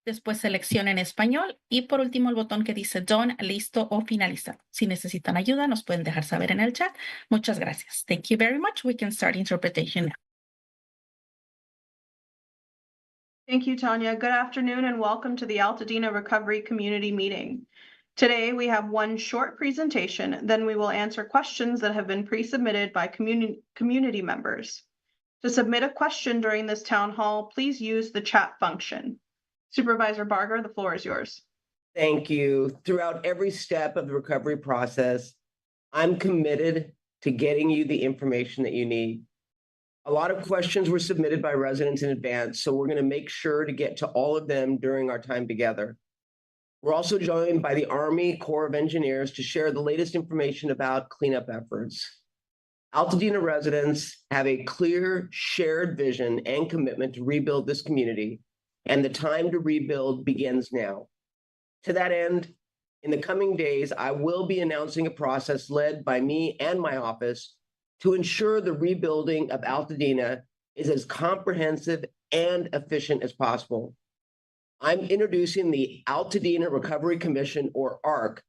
Después seleccionen español y por último el botón que dice Done, listo o finalizado. Si necesitan ayuda, nos pueden dejar saber en el chat. Muchas gracias. Thank you very much. We can start interpretation now. Thank you, Tanya. Good afternoon and welcome to the Altadena Recovery Community Meeting. Today we have one short presentation, then we will answer questions that have been pre-submitted by community members. To submit a question during this town hall, please use the chat function. Supervisor Barger, the floor is yours. Thank you. Throughout every step of the recovery process, I'm committed to getting you the information that you need. A lot of questions were submitted by residents in advance, so we're going to make sure to get to all of them during our time together. We're also joined by the Army Corps of Engineers to share the latest information about cleanup efforts. Altadena residents have a clear, shared vision and commitment to rebuild this community, and the time to rebuild begins now. To that end, in the coming days, I will be announcing a process led by me and my office to ensure the rebuilding of Altadena is as comprehensive and efficient as possible. I'm introducing the Altadena Recovery Commission, or ARC,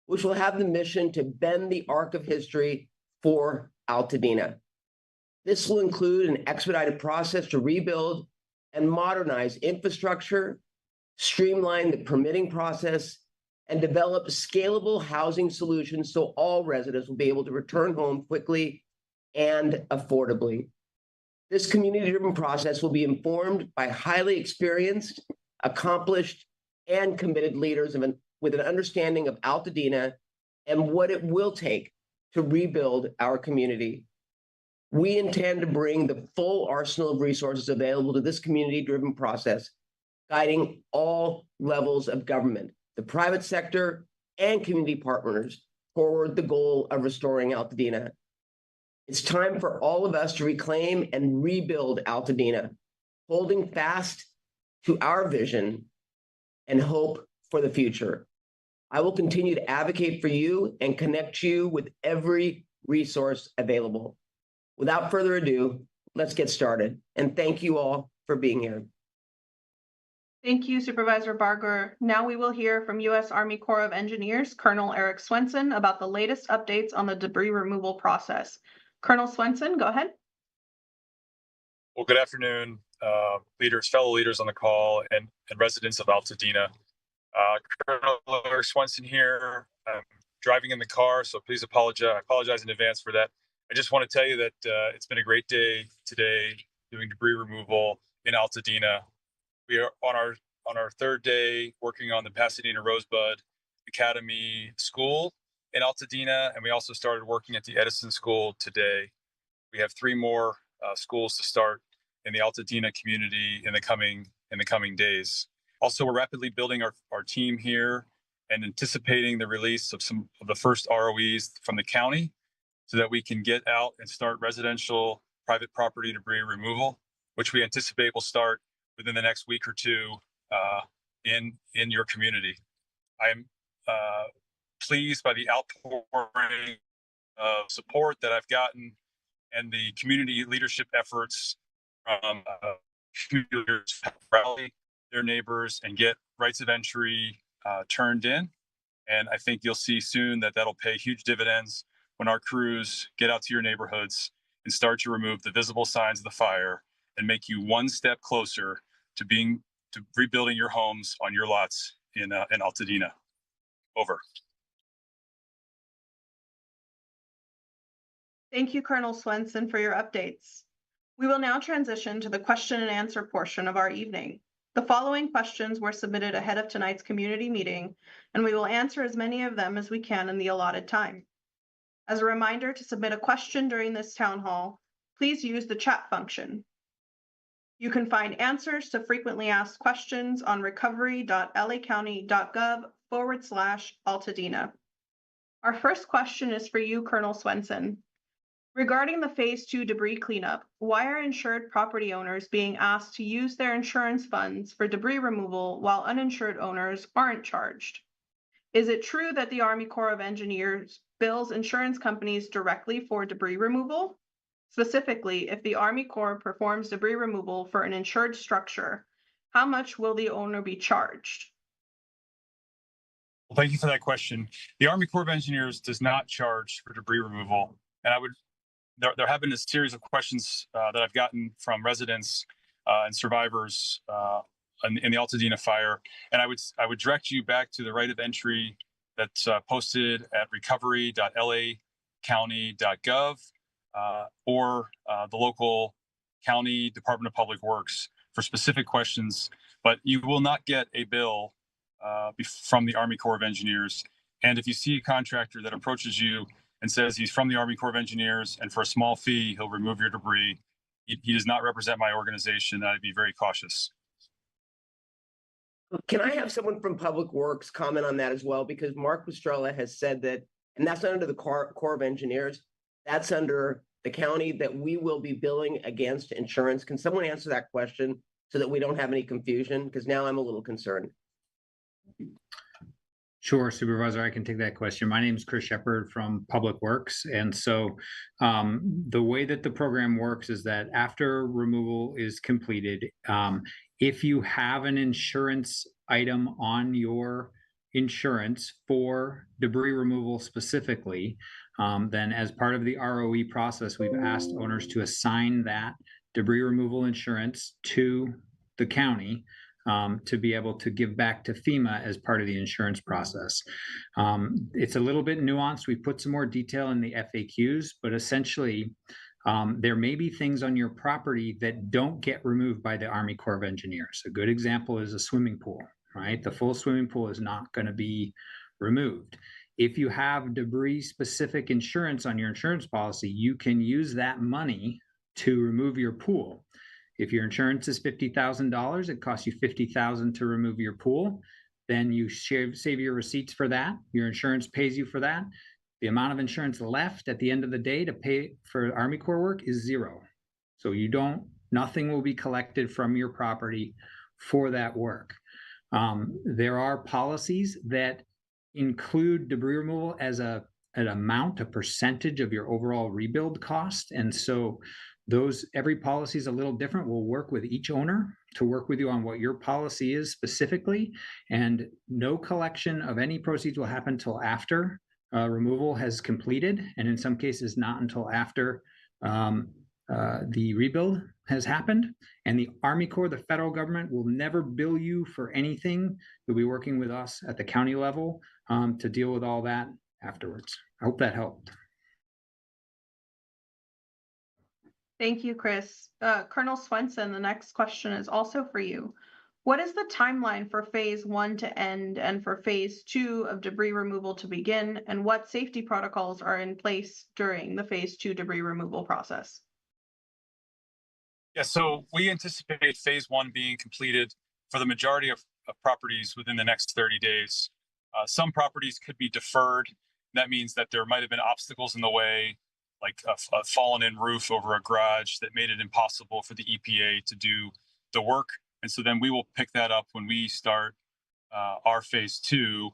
which will have the mission to bend the arc of history for Altadena. This will include an expedited process to rebuild and modernize infrastructure, streamline the permitting process, and develop scalable housing solutions so all residents will be able to return home quickly and affordably. This community-driven process will be informed by highly experienced, accomplished, and committed leaders with an understanding of Altadena and what it will take to rebuild our community. We intend to bring the full arsenal of resources available to this community-driven process, guiding all levels of government, the private sector, and community partners toward the goal of restoring Altadena. It's time for all of us to reclaim and rebuild Altadena, holding fast to our vision and hope for the future. I will continue to advocate for you and connect you with every resource available. Without further ado, let's get started. And thank you all for being here. Thank you, Supervisor Barger. Now we will hear from U.S. Army Corps of Engineers, Colonel Eric Swenson, about the latest updates on the debris removal process. Colonel Swenson, go ahead. Well, good afternoon, fellow leaders on the call, and residents of Altadena. Colonel Eric Swenson here. I'm driving in the car, so please apologize in advance for that. I just want to tell you that it's been a great day today doing debris removal in Altadena. We are on our third day working on the Pasadena Rosebud Academy School in Altadena, and we also started working at the Edison School today. We have 3 more schools to start in the Altadena community in the coming days. Also, we're rapidly building our team here and anticipating the release of some of the first ROEs from the county so that we can get out and start residential private property debris removal, which we anticipate will start within the next week or 2 in your community. I am pleased by the outpouring of support that I've gotten and the community leadership efforts from community leaders to rally their neighbors and get rights of entry turned in. And I think you'll see soon that that'll pay huge dividends when our crews get out to your neighborhoods and start to remove the visible signs of the fire and make you one step closer to rebuilding your homes on your lots in Altadena. Over. Thank you, Colonel Swenson, for your updates. We will now transition to the question and answer portion of our evening. The following questions were submitted ahead of tonight's community meeting, and we will answer as many of them as we can in the allotted time. As a reminder, to submit a question during this town hall, please use the chat function. You can find answers to frequently asked questions on recovery.lacounty.gov/Altadena. Our first question is for you, Colonel Swenson. Regarding the Phase 2 debris cleanup, why are insured property owners being asked to use their insurance funds for debris removal while uninsured owners aren't charged? Is it true that the Army Corps of Engineers bills insurance companies directly for debris removal? Specifically, if the Army Corps performs debris removal for an insured structure, How much will the owner be charged? Well, thank you for that question. The Army Corps of Engineers does not charge for debris removal. And there have been a series of questions that I've gotten from residents and survivors in the Altadena fire. And I would direct you back to the right of entry that's posted at recovery.lacounty.gov or the local county Department of Public Works for specific questions. But you will not get a bill from the Army Corps of Engineers. And if you see a contractor that approaches you and says he's from the Army Corps of Engineers and for a small fee, he'll remove your debris, he does not represent my organization. I'd be very cautious. Can I have someone from Public Works comment on that as well? Because Mark Pastrella has said that, and that's not under the Corps of Engineers, that's under the county that we will be billing against insurance. Can someone answer that question so that we don't have any confusion? Because now I'm a little concerned. Sure, Supervisor, I can take that question. My name is Chris Shepard from Public Works. And so the way that the program works is that after removal is completed, if you have an insurance item on your insurance for debris removal specifically, then as part of the ROE process, we've asked owners to assign that debris removal insurance to the county to be able to give back to FEMA as part of the insurance process. It's a little bit nuanced. We put some more detail in the FAQs, but essentially there may be things on your property that don't get removed by the Army Corps of Engineers. A good example is a swimming pool, right? The full swimming pool is not going to be removed. If you have debris specific insurance on your insurance policy, you can use that money to remove your pool. If your insurance is $50,000, it costs you $50,000 to remove your pool. Then you save your receipts for that. Your insurance pays you for that. The amount of insurance left at the end of the day to pay for Army Corps work is zero. So nothing will be collected from your property for that work. There are policies that include debris removal as an amount, a percentage of your overall rebuild cost. And so every policy is a little different. We'll work with each owner to work with you on what your policy is specifically, and no collection of any proceeds will happen until after removal has completed, and in some cases not until after the rebuild has happened. And the Army Corps, the federal government, will never bill you for anything. You'll be working with us at the county level to deal with all that afterwards. I hope that helped. Thank you, Chris. Colonel Swenson, the next question is also for you. What is the timeline for phase 1 to end and for phase 2 of debris removal to begin? And what safety protocols are in place during the phase 2 debris removal process? Yeah, so we anticipate phase 1 being completed for the majority of properties within the next 30 days. Some properties could be deferred. That means that there might have been obstacles in the way, like a fallen-in roof over a garage that made it impossible for the EPA to do the work. And so then we will pick that up when we start our phase 2.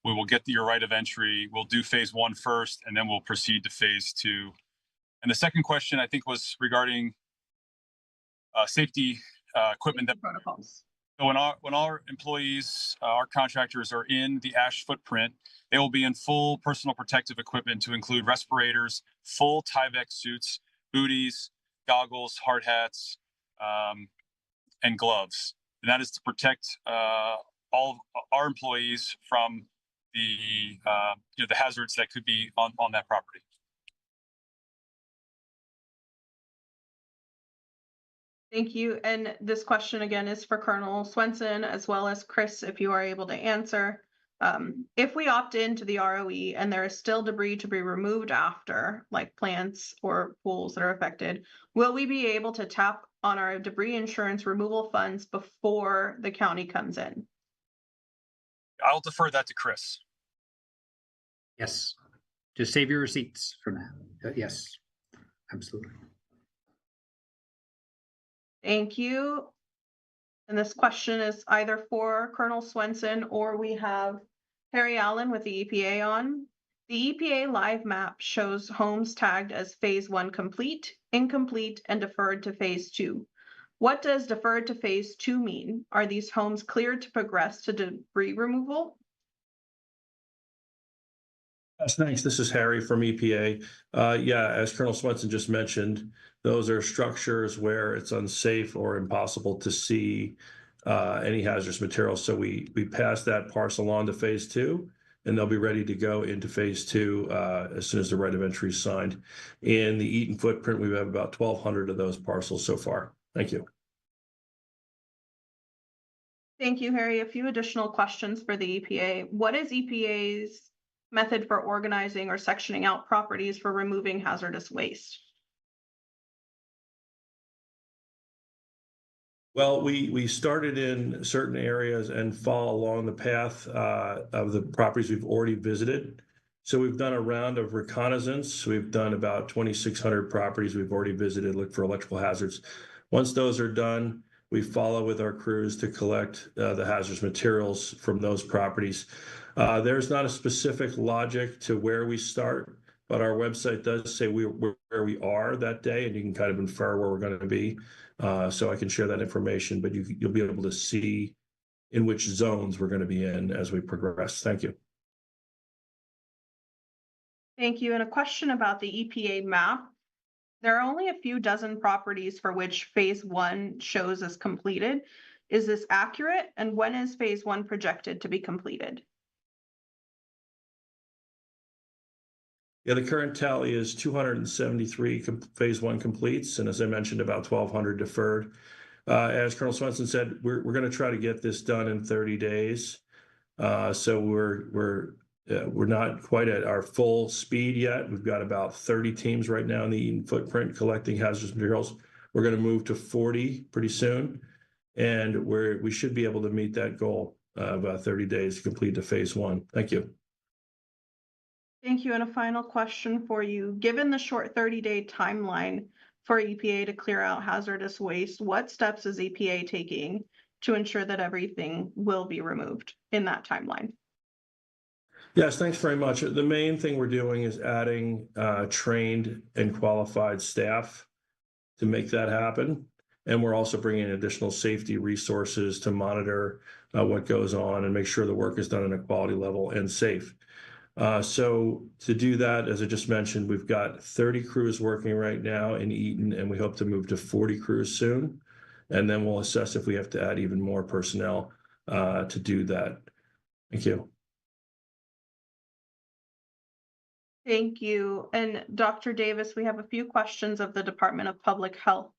We will get your right of entry. We'll do phase 1 first, and then we'll proceed to phase 2. And the second question, I think, was regarding safety equipment. Protocols. So when our employees, our contractors are in the ash footprint, they will be in full personal protective equipment to include respirators, full Tyvek suits, booties, goggles, hard hats, and gloves. And that is to protect all of our employees from the hazards that could be on that property. Thank you. And this question again is for Colonel Swenson as well as Chris, if you are able to answer. If we opt into the ROE and there is still debris to be removed after, like plants or pools that are affected, will we be able to tap on our debris insurance removal funds before the county comes in? I'll defer that to Chris. Yes, just save your receipts for that. Yes, absolutely. Thank you. And this question is either for Colonel Swenson or we have Harry Allen with the EPA on. The EPA live map shows homes tagged as phase 1 complete, incomplete, and deferred to phase 2. What does deferred to phase 2 mean? Are these homes cleared to progress to debris removal? Yes, thanks. This is Harry from EPA. Yeah, as Colonel Swenson just mentioned, those are structures where it's unsafe or impossible to see any hazardous materials. So we pass that parcel on to phase 2, and they'll be ready to go into phase 2 as soon as the right of entry is signed. In the Eaton footprint, we have about 1,200 of those parcels so far. Thank you. Thank you, Harry. A few additional questions for the EPA. What is EPA's method for organizing or sectioning out properties for removing hazardous waste? Well, we started in certain areas and follow along the path of the properties we've already visited. So we've done a round of reconnaissance. We've done about 2,600 properties we've already visited, look for electrical hazards. Once those are done, we follow with our crews to collect the hazardous materials from those properties. There's not a specific logic to where we start, but our website does say where we are that day, and you can kind of infer where we're going to be. So I can share that information, but you'll be able to see in which zones we're going to be in as we progress. Thank you. Thank you. And a question about the EPA map. There are only a few dozen properties for which phase 1 shows as completed. Is this accurate? And when is phase 1 projected to be completed? Yeah, the current tally is 273 phase 1 completes, and as I mentioned, about 1,200 deferred. As Colonel Swenson said, we're going to try to get this done in 30 days. So we're not quite at our full speed yet. We've got about 30 teams right now in the Eaton footprint collecting hazardous materials. We're going to move to 40 pretty soon, and we should be able to meet that goal of 30 days to complete the phase 1. Thank you. Thank you. And a final question for you. Given the short 30-day timeline for EPA to clear out hazardous waste, what steps is EPA taking to ensure that everything will be removed in that timeline? Yes, thanks very much. The main thing we're doing is adding trained and qualified staff to make that happen. And we're also bringing in additional safety resources to monitor what goes on and make sure the work is done at a quality level and safe. So to do that, as I just mentioned, we've got 30 crews working right now in Eaton, and we hope to move to 40 crews soon. And then we'll assess if we have to add even more personnel to do that. Thank you. Thank you. And Dr. Davis, we have a few questions of the Department of Public Health.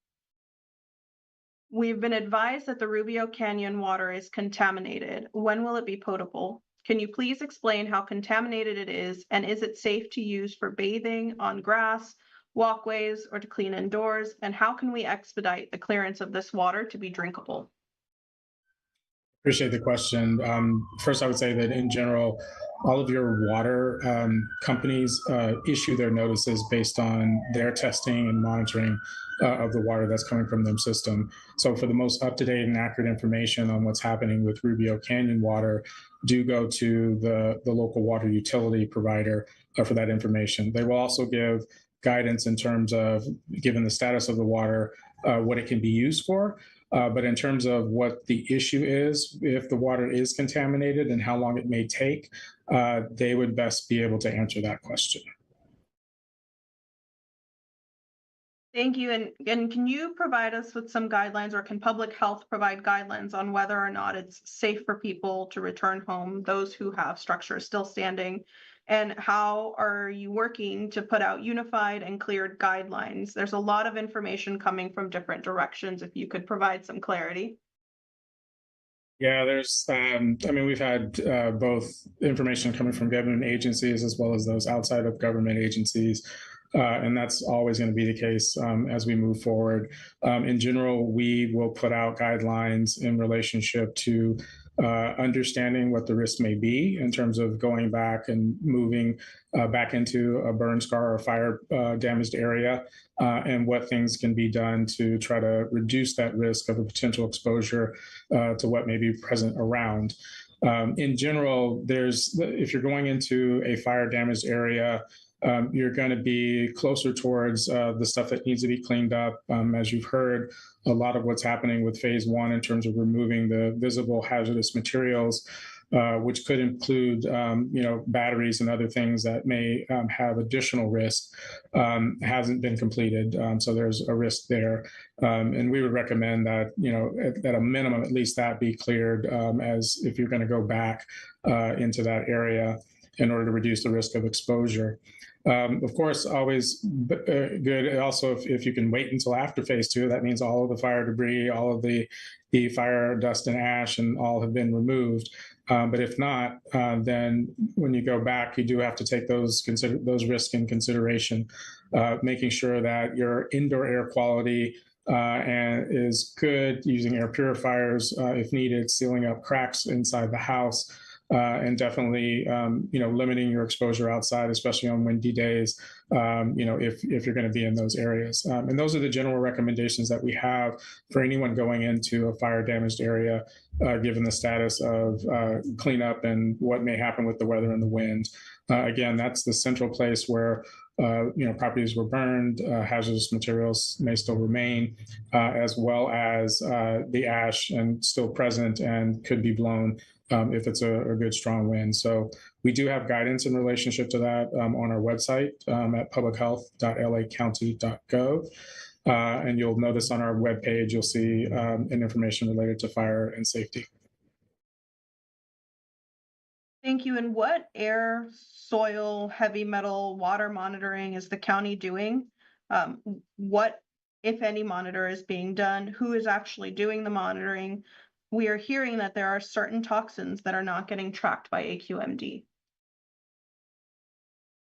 We've been advised that the Rubio Canyon water is contaminated. When will it be potable? Can you please explain how contaminated it is, and is it safe to use for bathing on grass, walkways, or to clean indoors? And how can we expedite the clearance of this water to be drinkable? Appreciate the question. First, I would say that in general, all of your water companies issue their notices based on their testing and monitoring of the water that's coming from their system. So for the most up-to-date and accurate information on what's happening with Rubio Canyon water, do go to the local water utility provider for that information. They will also give guidance in terms of, given the status of the water, what it can be used for. But in terms of what the issue is, if the water is contaminated and how long it may take, they would best be able to answer that question. Thank you. And can you provide us with some guidelines, or can public health provide guidelines on whether or not it's safe for people to return home, those who have structures still standing? And how are you working to put out unified and cleared guidelines? There's a lot of information coming from different directions. If you could provide some clarity. Yeah, there's, we've had both information coming from government agencies as well as those outside of government agencies. And that's always going to be the case as we move forward. In general, we will put out guidelines in relationship to understanding what the risk may be in terms of going back and moving back into a burn scar or fire damaged area, and what things can be done to try to reduce that risk of a potential exposure to what may be present around. In general, if you're going into a fire damaged area, you're going to be closer towards the stuff that needs to be cleaned up. As you've heard, a lot of what's happening with phase one in terms of removing the visible hazardous materials, which could include, batteries and other things that may have additional risk, hasn't been completed. So there's a risk there. And we would recommend that, at a minimum, at least that be cleared as if you're going to go back into that area in order to reduce the risk of exposure. Of course, always good also if you can wait until after phase two. That means all of the fire debris, all of the fire dust and ash and all have been removed. But if not, then when you go back, you do have to take those risks in consideration, making sure that your indoor air quality and is good, using air purifiers if needed, sealing up cracks inside the house, and definitely, limiting your exposure outside, especially on windy days, if you're going to be in those areas. And those are the general recommendations that we have for anyone going into a fire damaged area, given the status of cleanup and what may happen with the weather and the wind. Again, that's the central place where properties were burned, hazardous materials may still remain, as well as the ash and still present and could be blown if it's a good strong wind. So we do have guidance in relationship to that on our website at publichealth.lacounty.gov. And you'll notice on our webpage, you'll see information related to fire and safety. Thank you. And what air, soil, heavy metal, water monitoring is the county doing? What, if any, monitor is being done? Who is actually doing the monitoring? We are hearing that there are certain toxins that are not getting tracked by AQMD.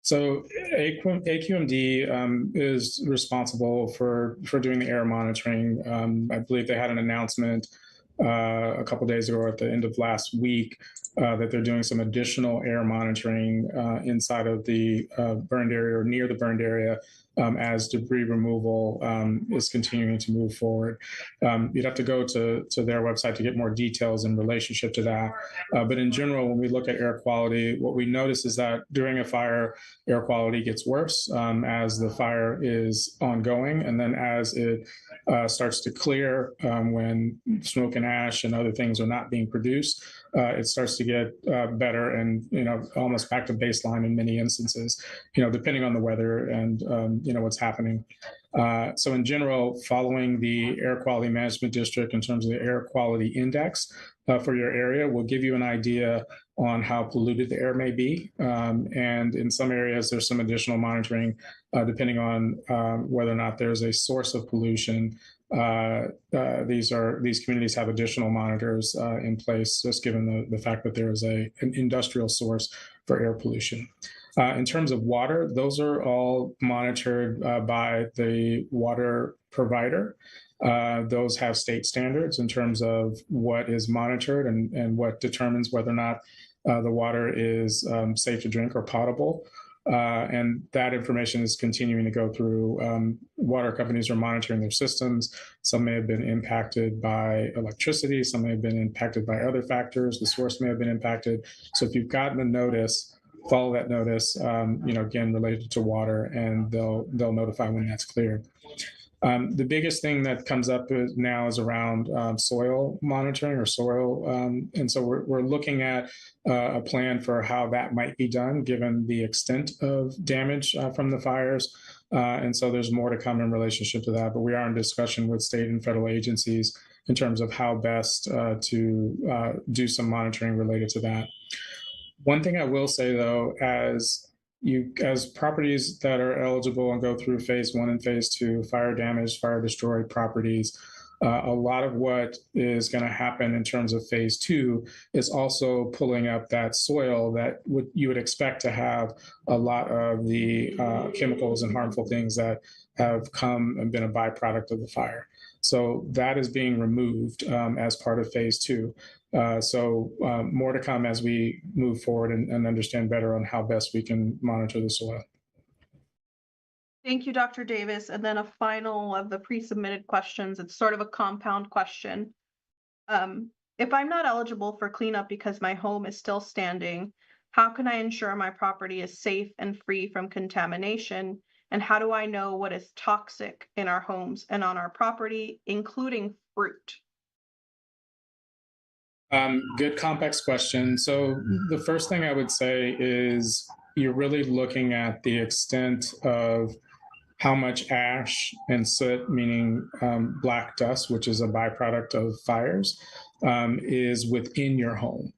So AQMD is responsible for doing the air monitoring. I believe they had an announcement a couple days ago, or at the end of last week, that they're doing some additional air monitoring inside of the burned area or near the burned area as debris removal is continuing to move forward. You'd have to go to their website to get more details in relationship to that. But in general, when we look at air quality, what we notice is that during a fire, air quality gets worse as the fire is ongoing. And then as it starts to clear, when smoke and ash and other things are not being produced, it starts to get better and, almost back to baseline in many instances, depending on the weather and, what's happening. So in general, following the Air Quality Management District in terms of the air quality index for your area will give you an idea on how polluted the air may be. And in some areas, there's some additional monitoring depending on whether or not there's a source of pollution. These communities have additional monitors in place, just given the fact that there is an industrial source for air pollution. In terms of water, those are all monitored by the water provider. Those have state standards in terms of what is monitored and what determines whether or not the water is safe to drink or potable. And that information is continuing to go through. Water companies are monitoring their systems. Some may have been impacted by electricity. Some may have been impacted by other factors. The source may have been impacted. So if you've gotten a notice, follow that notice, again, related to water, and they'll notify when that's cleared. The biggest thing that comes up now is around soil monitoring or soil. And so we're looking at a plan for how that might be done, given the extent of damage from the fires. And so there's more to come in relationship to that, but we are in discussion with state and federal agencies in terms of how best to do some monitoring related to that. One thing I will say, though, as properties that are eligible and go through phase one and phase two, fire damaged, fire destroyed properties, a lot of what is going to happen in terms of phase two is also pulling up that soil that you would expect to have a lot of the chemicals and harmful things that have come and been a byproduct of the fire. So that is being removed as part of phase two. So more to come as we move forward and understand better on how best we can monitor the soil. Thank you, Dr. Davis. And then a final of the pre-submitted questions. It's sort of a compound question. If I'm not eligible for cleanup because my home is still standing, How can I ensure my property is safe and free from contamination? And how do I know what is toxic in our homes and on our property, including fruit? Good complex question. So the first thing I would say is you're really looking at the extent of how much ash and soot, meaning black dust, which is a byproduct of fires, is within your home.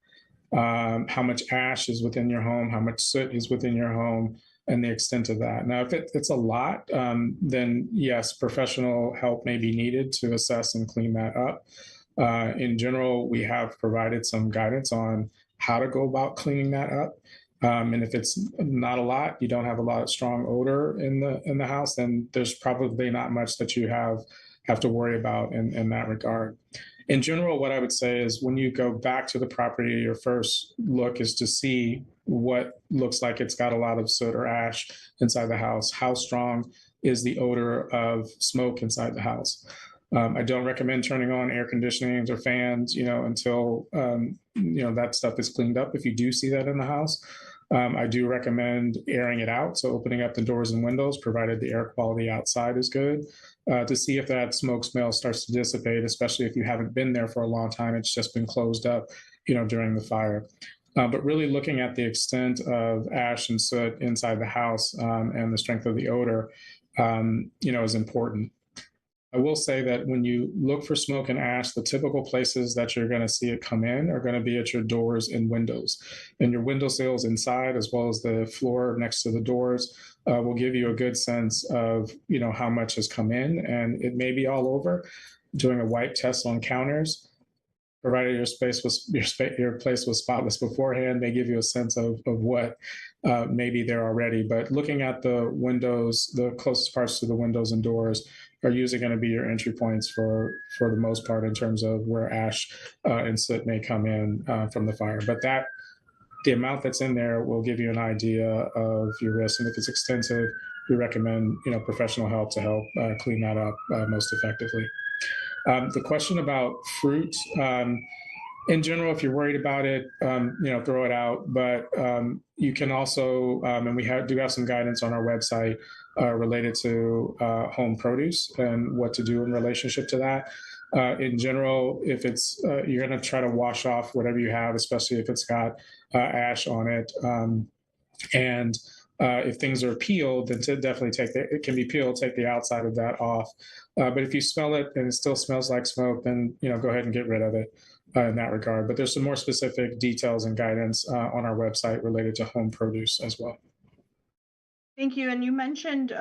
How much ash is within your home, how much soot is within your home, and the extent of that. Now, if it's a lot, then yes, professional help may be needed to assess and clean that up. In general, we have provided some guidance on how to go about cleaning that up. And if it's not a lot, you don't have a lot of strong odor in the house, then there's probably not much that you have to worry about in that regard. In general, what I would say is when you go back to the property, your first look is to see what looks like it's got a lot of soot or ash inside the house. How strong is the odor of smoke inside the house? I don't recommend turning on air conditionings or fans, until that stuff is cleaned up. If you do see that in the house, I do recommend airing it out, so opening up the doors and windows, provided the air quality outside is good, to see if that smoke smell starts to dissipate, especially if you haven't been there for a long time. It's just been closed up, during the fire. But really looking at the extent of ash and soot inside the house, and the strength of the odor, is important. I will say that when you look for smoke and ash, the typical places that you're going to see it come in are going to be at your doors and windows. And your windowsills inside, as well as the floor next to the doors, will give you a good sense of, how much has come in. And it may be all over. Doing a wipe test on counters, provided your place was spotless beforehand, may give you a sense of what may be there already. But looking at the windows, the closest parts to the windows and doors are usually going to be your entry points for the most part in terms of where ash and soot may come in from the fire. But the amount that's in there will give you an idea of your risk. And if it's extensive, we recommend professional help to help clean that up most effectively. The question about fruit, in general, if you're worried about it, throw it out. But you can also, and we do have some guidance on our website related to home produce and what to do in relationship to that. In general, if it's, you're going to try to wash off whatever you have, especially if it's got ash on it. And if things are peeled, then to definitely it can be peeled, take the outside of that off. But if you smell it and it still smells like smoke, then go ahead and get rid of it in that regard. But there's some more specific details and guidance on our website related to home produce as well. Thank you. And you mentioned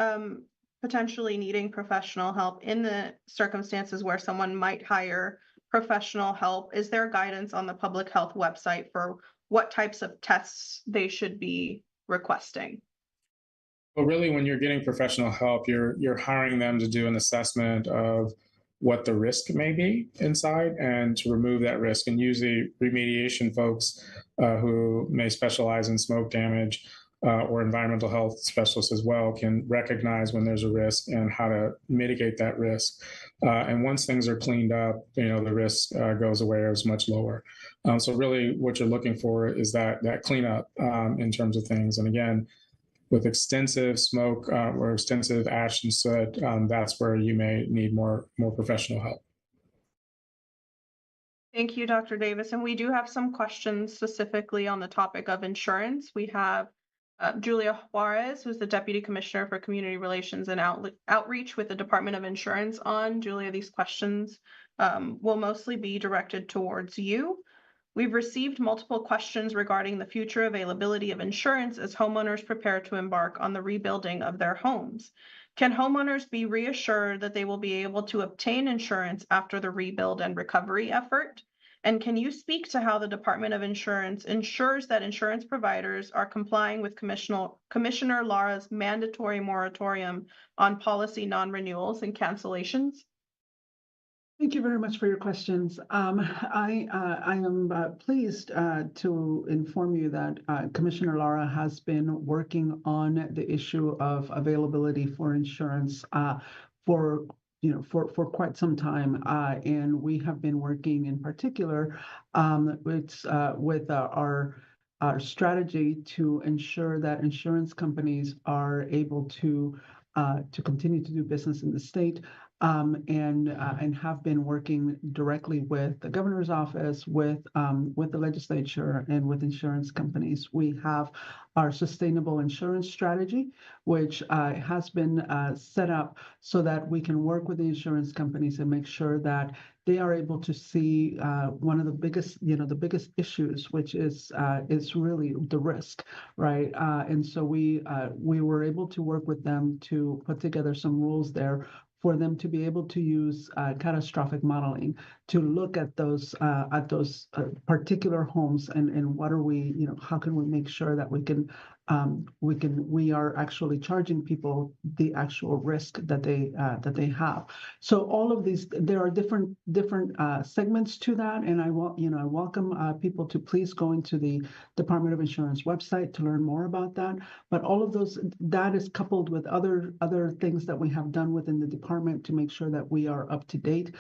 potentially needing professional help in the circumstances where someone might hire professional help. Is there guidance on the public health website for what types of tests they should be requesting? Well, really, when you're getting professional help, you're hiring them to do an assessment of what the risk may be inside and to remove that risk. And usually remediation folks who may specialize in smoke damage or environmental health specialists as well can recognize when there's a risk and how to mitigate that risk. And once things are cleaned up, the risk goes away or is much lower. So really what you're looking for is that cleanup in terms of things. And again, with extensive smoke or extensive ash and soot, that's where you may need more professional help. Thank you, Dr. Davis. And we do have some questions specifically on the topic of insurance. We have Julia Juarez, who's the Deputy Commissioner for Community Relations and Outreach with the Department of Insurance on. Julia, these questions will mostly be directed towards you. We've received multiple questions regarding the future availability of insurance as homeowners prepare to embark on the rebuilding of their homes. Can homeowners be reassured that they will be able to obtain insurance after the rebuild and recovery effort? And can you speak to how the Department of Insurance ensures that insurance providers are complying with Commissioner Lara's mandatory moratorium on policy non-renewals and cancellations? Thank you very much for your questions. I am pleased to inform you that Commissioner Lara has been working on the issue of availability for insurance for quite some time, and we have been working in particular with our our strategy to ensure that insurance companies are able to continue to do business in the state, and have been working directly with the governor's office, with the legislature, and with insurance companies. We have our sustainable insurance strategy, which has been set up so that we can work with the insurance companies and make sure that they are able to see one of the biggest issues, which is really the risk, right? And so we were able to work with them to put together some rules there for them to be able to use catastrophic modeling to look at those particular homes, and what are we, how can we make sure that we are actually charging people the actual risk that they have. So all of these, there are different segments to that, and I welcome people to please go into the Department of Insurance website to learn more about that. But all of those, that is coupled with other things that we have done within the department to make sure that we are up to date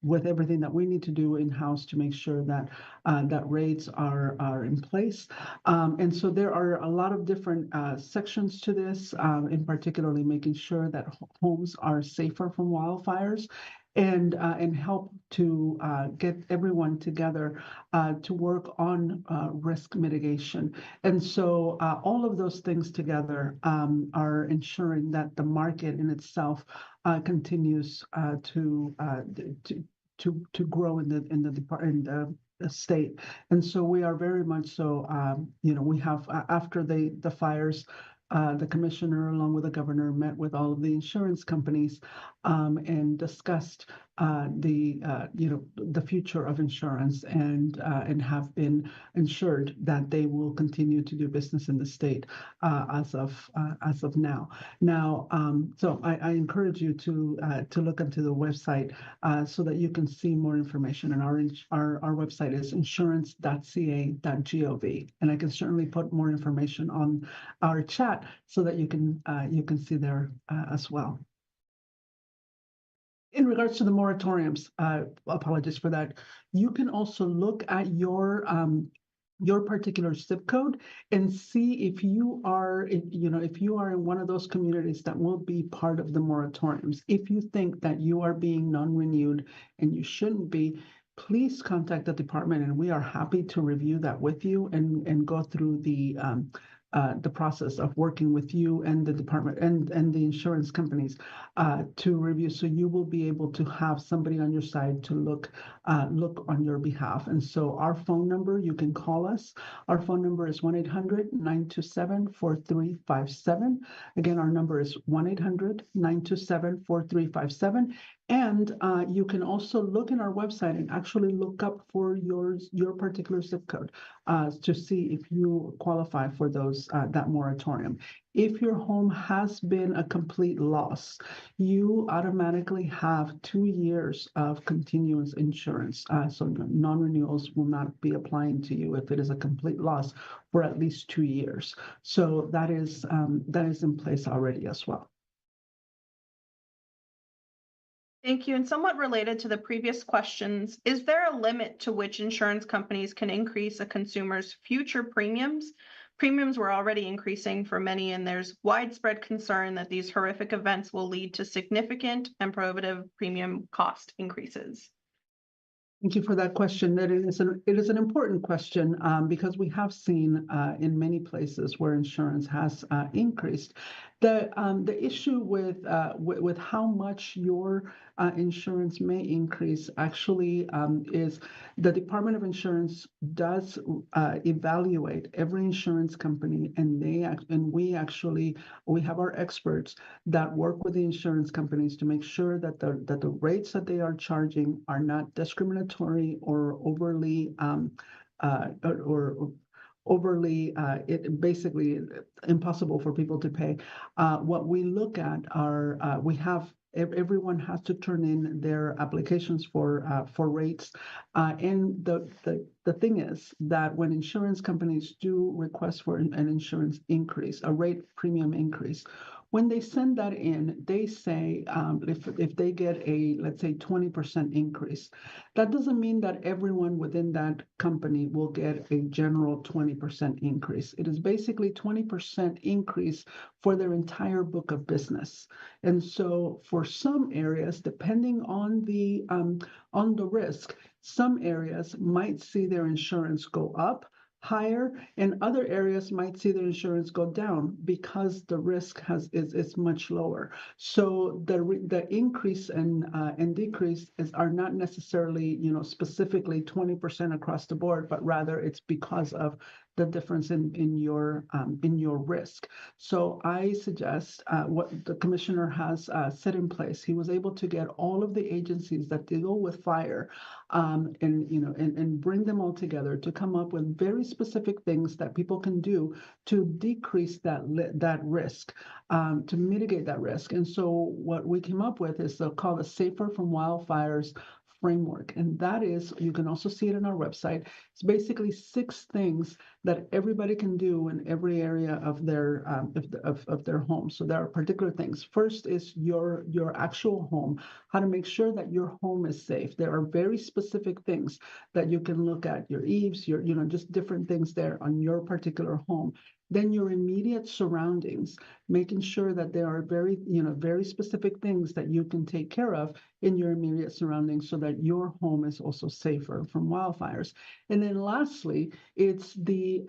with everything that we need to do in-house to make sure that that rates are in place. And so there are a lot of different sections to this, in particularly making sure that homes are safer from wildfires, and help to get everyone together to work on risk mitigation. And so all of those things together are ensuring that the market in itself continues to grow in the state. And so we are very much so, we have, after the fires, the commissioner, along with the governor, met with all of the insurance companies and discussed the future of insurance, and have been ensured that they will continue to do business in the state as of now. Now, so I encourage you to look into the website so that you can see more information. And our website is insurance.ca.gov, and I can certainly put more information on our chat so that you can see there as well. In regards to the moratoriums, apologies for that. You can also look at your particular zip code and see if you are, if you are in one of those communities that will be part of the moratoriums. If you think that you are being non-renewed and you shouldn't be, please contact the department, and we are happy to review that with you and go through the process of working with you and the department and the insurance companies to review. So you will be able to have somebody on your side to look on your behalf. And so our phone number, you can call us. Our phone number is 1-800-927-4357. Again, our number is 1-800-927-4357. And you can also look in our website and actually look up for your particular zip code to see if you qualify for that moratorium. If your home has been a complete loss, you automatically have 2 years of continuous insurance. So non-renewals will not be applying to you if it is a complete loss for at least 2 years. So that is in place already as well. Thank you. And somewhat related to the previous questions, is there a limit to which insurance companies can increase a consumer's future premiums? Premiums were already increasing for many, and there's widespread concern that these horrific events will lead to significant and prohibitive premium cost increases. Thank you for that question. It is an important question because we have seen in many places where insurance has increased. The issue with how much your insurance may increase actually is the Department of Insurance does evaluate every insurance company, and we have our experts that work with the insurance companies to make sure that the rates that they are charging are not discriminatory or overly basically impossible for people to pay. What we look at are everyone has to turn in their applications for rates, and the thing is that when insurance companies do request for an insurance increase, a rate premium increase, When they send that in, they say if they get a, let's say, 20% increase, that doesn't mean that everyone within that company will get a general 20% increase. It is basically 20% increase for their entire book of business. And so for some areas, depending on the risk, some areas might see their insurance go up higher, and other areas might see their insurance go down because the risk is much lower. So the increase and decrease are not necessarily, you know, specifically 20% across the board, but rather it's because of the difference in your risk. So I suggest what the commissioner has set in place. He was able to get all of the agencies that deal with fire and bring them all together to come up with very specific things that people can do to decrease that risk, to mitigate that risk. And so what we came up with is called a Safer from Wildfires framework. And that is, you can also see it on our website. It's basically 6 things that everybody can do in every area of their home. So there are particular things. First is your actual home, how to make sure that your home is safe. There are very specific things that you can look at, your eaves, your, you know, just different things there on your particular home. Then your immediate surroundings, making sure that there are very specific things that you can take care of in your immediate surroundings so that your home is also safer from wildfires. And then lastly, it's the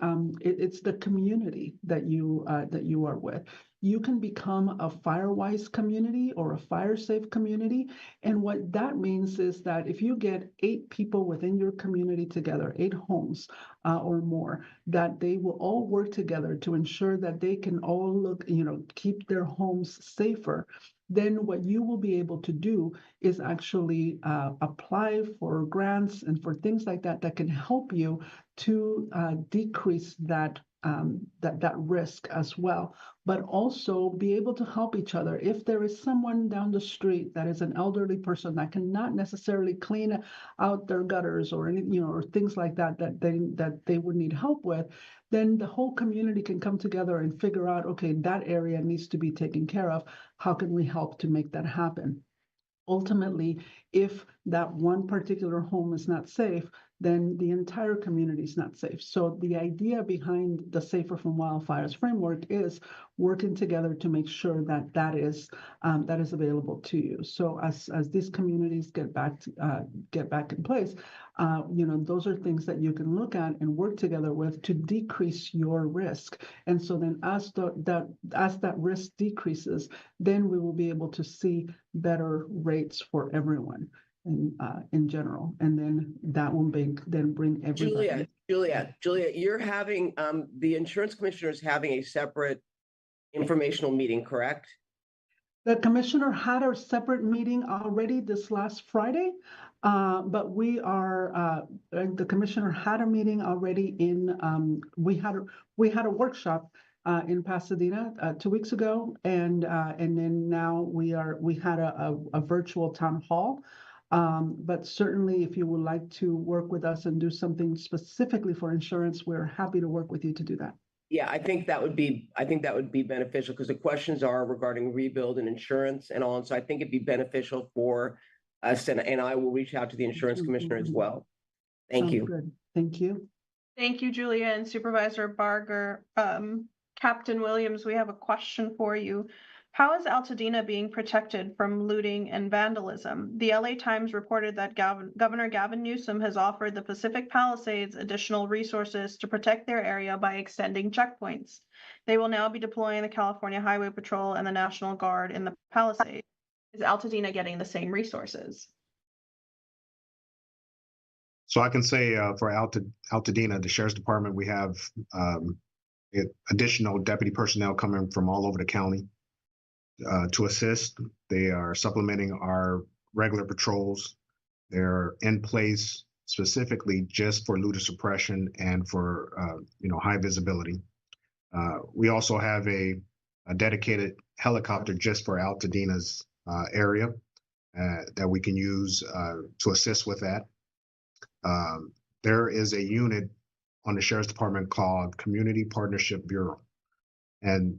community that you are with. You can become a fire-wise community or a fire-safe community. And what that means is that if you get 8 people within your community together, 8 homes or more, that they will all work together to ensure that they can all keep their homes safer, then what you will be able to do is actually apply for grants and for things like that that can help you to decrease that risk as well, but also be able to help each other. If there is someone down the street that is an elderly person that cannot necessarily clean out their gutters or or things like that they would need help with, then the whole community can come together and figure out, okay, that area needs to be taken care of. How can we help to make that happen? Ultimately, if that one particular home is not safe, then the entire community is not safe. So the idea behind the Safer from Wildfires framework is working together to make sure that that is available to you. So as these communities get back in place, those are things that you can look at and work together with to decrease your risk. And so then as that risk decreases, then we will be able to see better rates for everyone in general, and then that will bring everybody. Juliet, you're having the insurance commissioner is having a separate informational meeting, correct? The commissioner had a separate meeting already this last Friday, but we are the commissioner had a meeting already we had a workshop in Pasadena 2 weeks ago, and then now we had a virtual town hall. But certainly, if you would like to work with us and do something specifically for insurance, we're happy to work with you to do that. Yeah, I think that would be beneficial because the questions are regarding rebuild and insurance and all. And so I think it'd be beneficial for us, and I will reach out to the insurance commissioner as well. Thank you. Good. Thank you. Thank you, Julia and Supervisor Barger. Captain Williams, we have a question for you. How is Altadena being protected from looting and vandalism? The LA Times reported that Governor Gavin Newsom has offered the Pacific Palisades additional resources to protect their area by extending checkpoints. They will now be deploying the California Highway Patrol and the National Guard in the Palisades. Is Altadena getting the same resources? So I can say for Altadena, the Sheriff's Department, we have additional deputy personnel coming from all over the county to assist. They are supplementing our regular patrols. They're in place specifically just for looter suppression and for high visibility. We also have a dedicated helicopter just for Altadena's area that we can use to assist with that. There is a unit on the Sheriff's Department called Community Partnership Bureau, and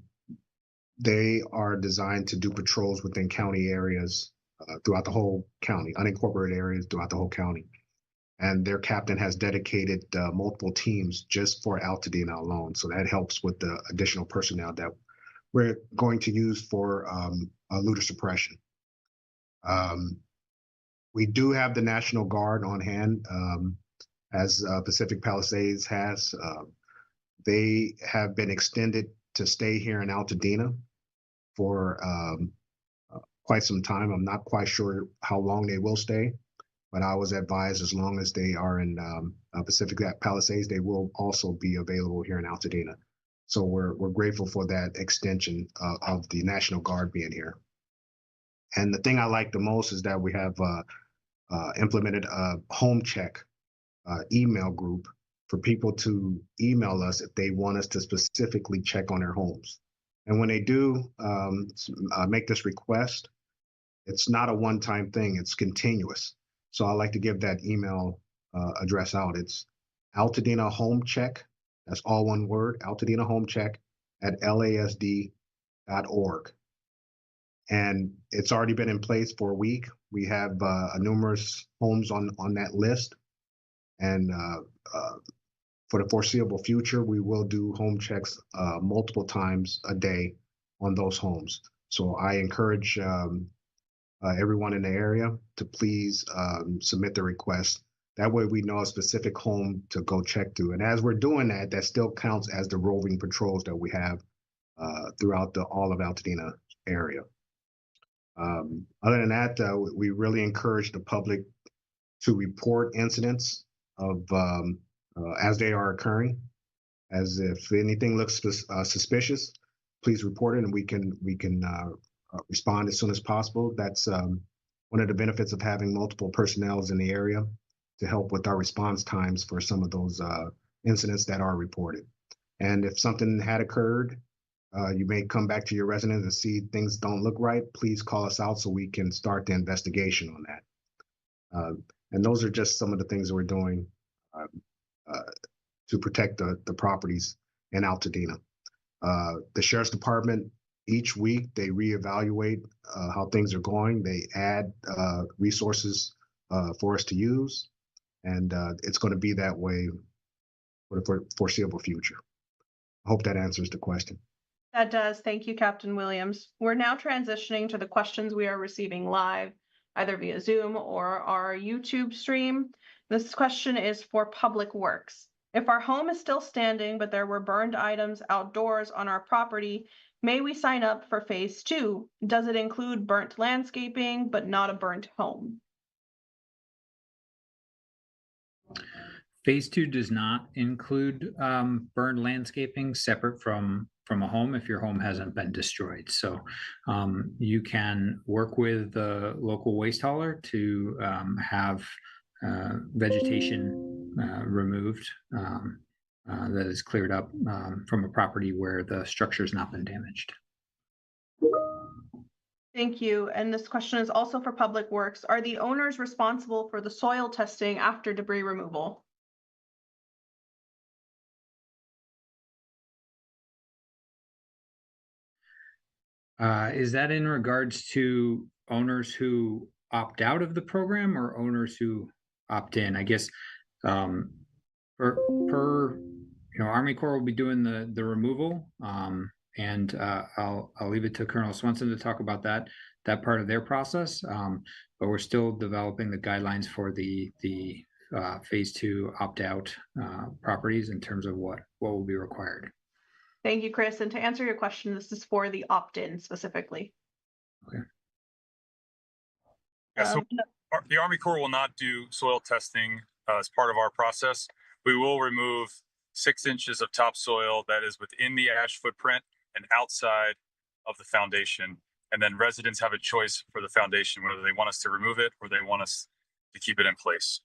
They are designed to do patrols within county areas throughout the whole county, unincorporated areas throughout the whole county. And their captain has dedicated multiple teams just for Altadena alone. So that helps with the additional personnel that we're going to use for looter suppression. We do have the National Guard on hand, as Pacific Palisades has. They have been extended to stay here in Altadena for quite some time. I'm not quite sure how long they will stay, but I was advised as long as they are in Pacific Palisades, they will also be available here in Altadena. So we're grateful for that extension of the National Guard being here. And the thing I like the most is that we have implemented a home check email group for people to email us if they want us to specifically check on their homes. And when they do make this request, it's not a one-time thing, it's continuous. So I like to give that email address out. It's Altadena Home Check, that's all one word, Altadena Home Check at lasd.org. And it's already been in place for a week. We have numerous homes on that list. And for the foreseeable future, we will do home checks multiple times a day on those homes. So I encourage everyone in the area to please submit the request. That way we know a specific home to go check to. And as we're doing that, that still counts as the roving patrols that we have throughout all of Altadena area. Other than that, we really encourage the public to report incidents of as they are occurring. As if anything looks suspicious, please report it, and we can respond as soon as possible. That's one of the benefits of having multiple personnel in the area to help with our response times for some of those incidents that are reported. And if something had occurred, you may come back to your residence and see things don't look right. Please call us out so we can start the investigation on that. And those are just some of the things that we're doing to protect the properties in Altadena. The Sheriff's Department, each week, they reevaluate how things are going. They add resources for us to use, and it's going to be that way for the foreseeable future. I hope that answers the question. That does. Thank you, Captain Williams. We're now transitioning to the questions we are receiving live, either via Zoom or our YouTube stream. This question is for Public Works. If our home is still standing, but there were burned items outdoors on our property, may we sign up for phase 2? Does it include burnt landscaping, but not a burnt home? Phase 2 does not include burned landscaping separate from a home if your home hasn't been destroyed. So you can work with the local waste hauler to have vegetation removed that is cleared up from a property where the structure has not been damaged. Thank you. And this question is also for Public Works. Are the owners responsible for the soil testing after debris removal? Is that in regards to owners who opt out of the program or owners who opt in? I guess per Army Corps will be doing the removal, and I'll leave it to Colonel Swenson to talk about that part of their process. But we're still developing the guidelines for the phase 2 opt out properties in terms of what will be required. Thank you, Chris. And to answer your question, this is for the opt-in specifically. Okay. Yeah, so the Army Corps will not do soil testing as part of our process. We will remove 6 inches of topsoil that is within the ash footprint and outside of the foundation. And then residents have a choice for the foundation, whether they want us to remove it or they want us to keep it in place.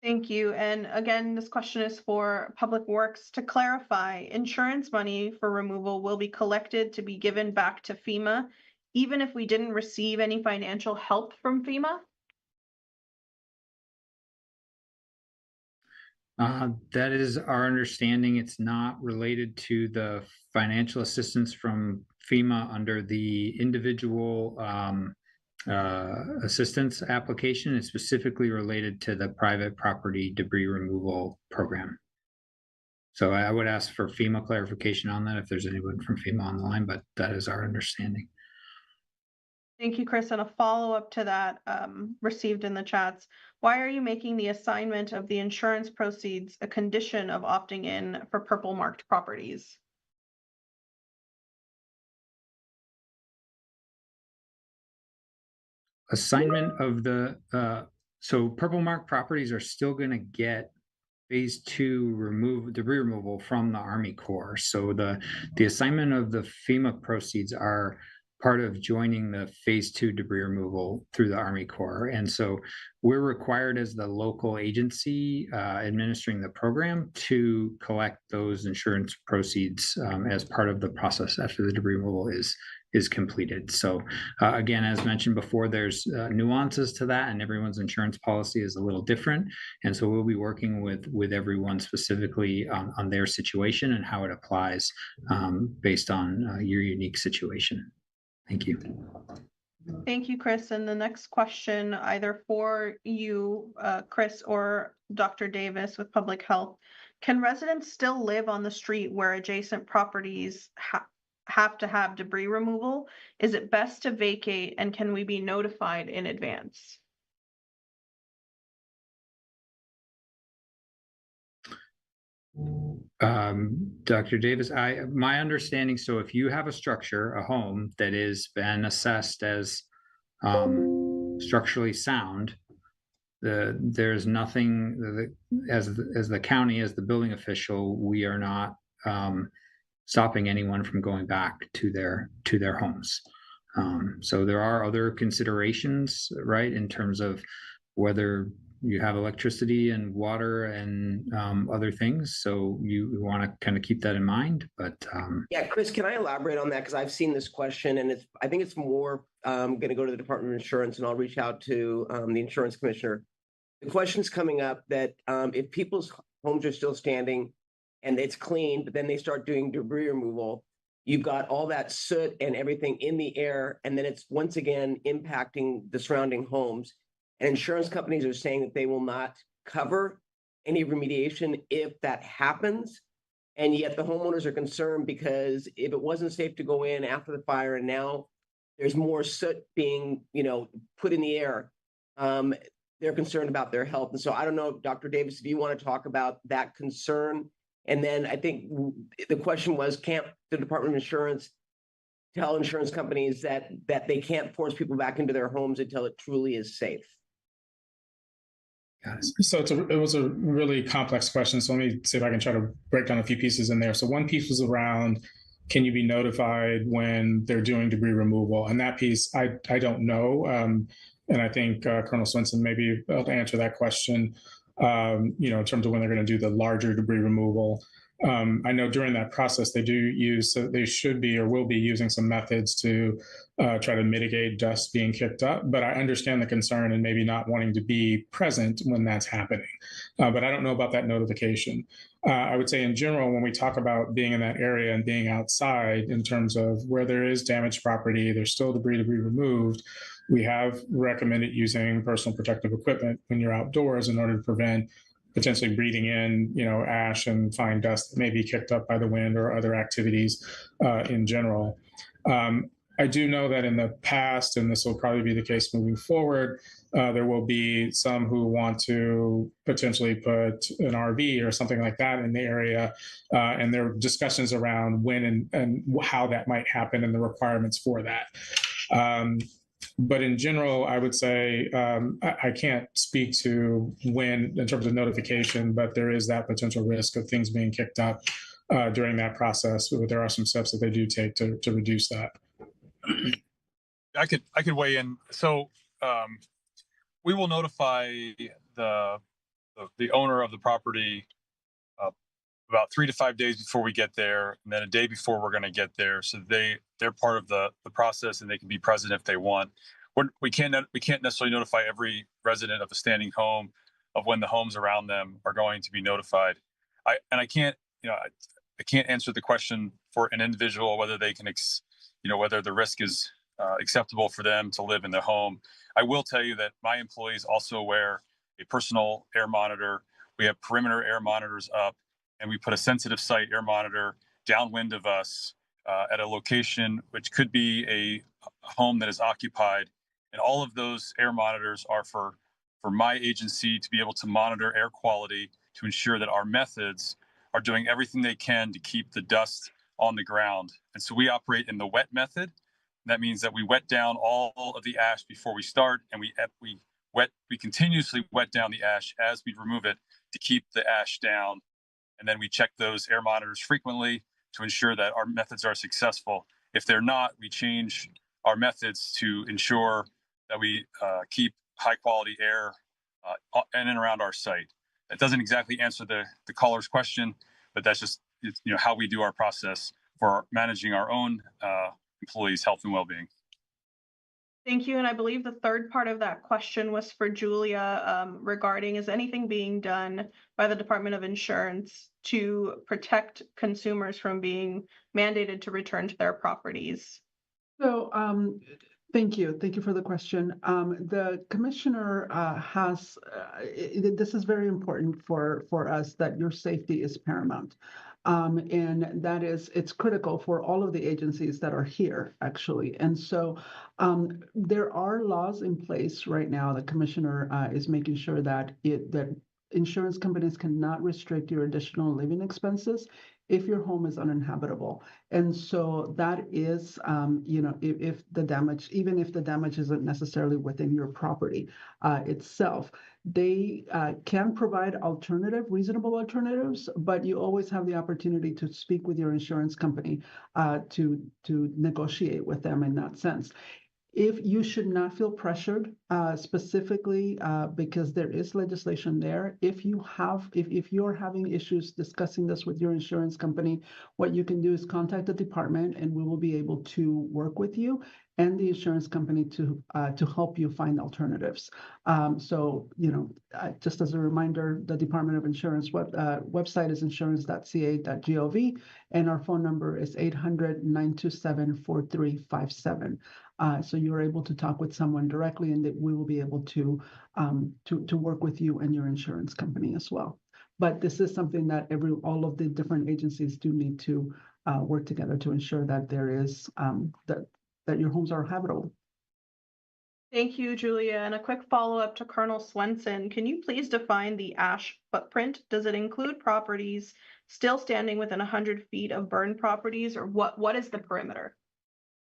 Thank you. And again, this question is for Public Works. To clarify, insurance money for removal will be collected to be given back to FEMA, even if we didn't receive any financial help from FEMA? That is our understanding. It's not related to the financial assistance from FEMA under the individual assistance application. It's specifically related to the private property debris removal program. So I would ask for FEMA clarification on that if there's anyone from FEMA on the line, but that is our understanding. Thank you, Chris. And a follow-up to that received in the chats. Why are you making the assignment of the insurance proceeds a condition of opting in for purple marked properties? Assignment of the, so purple mark properties are still going to get phase 2 debris removal from the Army Corps. So the assignment of the FEMA proceeds are part of joining the phase 2 debris removal through the Army Corps. And so we're required as the local agency administering the program to collect those insurance proceeds as part of the process after the debris removal is completed. So again, as mentioned before, there's nuances to that, and everyone's insurance policy is a little different. And so we'll be working with everyone specifically on their situation and how it applies based on your unique situation. Thank you. Thank you, Chris. And the next question, either for you, Chris, or Dr. Davis with Public Health. Can residents still live on the street where adjacent properties have to have debris removal? Is it best to vacate, and can we be notified in advance? Dr. Davis, my understanding, so if you have a structure, a home that has been assessed as structurally sound, there's nothing as the county, as the building official, we are not stopping anyone from going back to their homes. So there are other considerations, right, in terms of whether you have electricity and water and other things. So you want to kind of keep that in mind. But yeah, Chris, can I elaborate on that? Because I've seen this question, and I think it's more going to go to the Department of Insurance, and I'll reach out to the insurance commissioner. The question's coming up that if people's homes are still standing and it's clean, but then they start doing debris removal, you've got all that soot and everything in the air, and then it's once again impacting the surrounding homes. And insurance companies are saying that they will not cover any remediation if that happens. And yet the homeowners are concerned because if it wasn't safe to go in after the fire and now there's more soot being, put in the air, they're concerned about their health. And so I don't know, Dr. Davis, if you want to talk about that concern. And then I think the question was, can't the Department of Insurance tell insurance companies that they can't force people back into their homes until it truly is safe? So it was a really complex question. So let me see if I can try to break down a few pieces in there. So one piece was around, can you be notified when they're doing debris removal? And that piece, I don't know. And I think Colonel Swenson may be able to answer that question, in terms of when they're going to do the larger debris removal. I know during that process, they should be or will be using some methods to try to mitigate dust being kicked up. But I understand the concern and maybe not wanting to be present when that's happening. But I don't know about that notification. I would say in general, when we talk about being in that area and being outside in terms of where there is damaged property, there's still debris to be removed. We have recommended using personal protective equipment when you're outdoors in order to prevent potentially breathing in, ash and fine dust that may be kicked up by the wind or other activities in general. I do know that in the past, and this will probably be the case moving forward, there will be some who want to potentially put an RV or something like that in the area. And there are discussions around when and how that might happen and the requirements for that. But in general, I would say I can't speak to when in terms of notification, but there is that potential risk of things being kicked up during that process. But there are some steps that they do take to reduce that. I could weigh in. So we will notify the owner of the property about 3 to 5 days before we get there, and then a day before we're going to get there. So they're part of the process, and they can be present if they want. We can't necessarily notify every resident of a standing home. of when the homes around them are going to be notified. I can't, I can't answer the question for an individual whether they can, whether the risk is acceptable for them to live in their home. I will tell you that my employees also wear a personal air monitor. We have perimeter air monitors up, and we put a sensitive site air monitor downwind of us at a location which could be a home that is occupied. And all of those air monitors are for my agency to be able to monitor air quality to ensure that our methods are doing everything they can to keep the dust on the ground. And so we operate in the wet method. That means that we wet down all of the ash before we start, and we continuously wet down the ash as we remove it to keep the ash down. And then we check those air monitors frequently to ensure that our methods are successful. If they're not, we change our methods to ensure that we keep high quality air in and around our site. That doesn't exactly answer the caller's question, but that's just how we do our process for managing our own employees' health and well-being. Thank you. And I believe the third part of that question was for Julia regarding, is anything being done by the Department of Insurance to protect consumers from being mandated to return to their properties? So, thank you. Thank you for the question. The commissioner has, this is very important for us, that your safety is paramount. And that is, it's critical for all of the agencies that are here, actually. And so there are laws in place right now. The commissioner is making sure that that insurance companies cannot restrict your additional living expenses if your home is uninhabitable. And so that is, if the damage, even if the damage isn't necessarily within your property itself, they can provide reasonable alternatives, but you always have the opportunity to speak with your insurance company to negotiate with them in that sense. If you should not feel pressured, specifically because there is legislation there, if you're having issues discussing this with your insurance company, what you can do is contact the department, and we will be able to work with you and the insurance company to help you find alternatives. So, just as a reminder, the Department of Insurance website is insurance.ca.gov, and our phone number is 800-927-4357. So you're able to talk with someone directly, and that we will be able to work with you and your insurance company as well. But this is something that all of the different agencies do need to work together to ensure that there is that your homes are habitable. Thank you, Julia. And a quick follow-up to Colonel Swenson. Can you please define the ash footprint? Does it include properties still standing within 100 feet of burned properties, or what is the perimeter?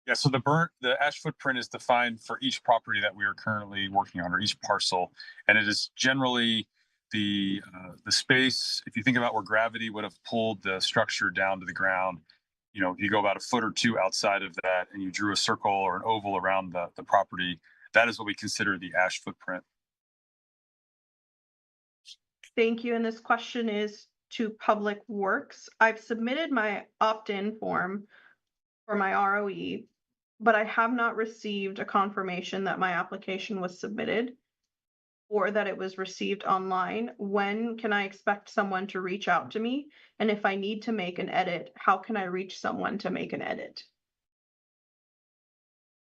Yeah, so the ash footprint is defined for each property that we are currently working on, or each parcel, and it is generally the space. If you think about where gravity would have pulled the structure down to the ground, you go about a foot or two outside of that, and you drew a circle or an oval around the property. That is what we consider the ash footprint. Thank you. And this question is to Public Works. I've submitted my opt-in form for my ROE, but I have not received a confirmation that my application was submitted or that it was received online. When can I expect someone to reach out to me? And if I need to make an edit, how can I reach someone to make an edit?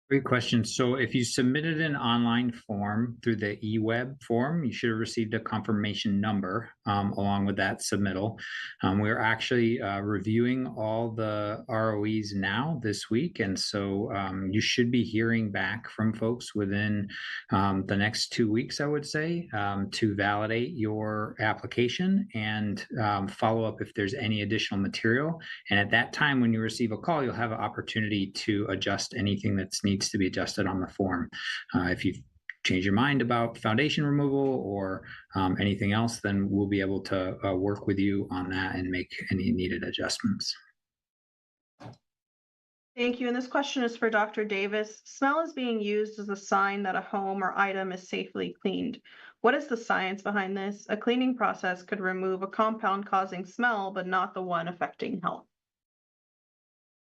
Great question. So if you submitted an online form through the eWeb form, you should have received a confirmation number along with that submittal. We're actually reviewing all the ROEs now this week. And so you should be hearing back from folks within the next 2 weeks, I would say, to validate your application and follow up if there's any additional material. And at that time, when you receive a call, you'll have an opportunity to adjust anything that's needs to be adjusted on the form. If you change your mind about foundation removal or anything else, then we'll be able to work with you on that and make any needed adjustments. Thank you. And this question is for Dr. Davis. Smell is being used as a sign that a home or item is safely cleaned. What is the science behind this? A cleaning process could remove a compound causing smell, but not the one affecting health.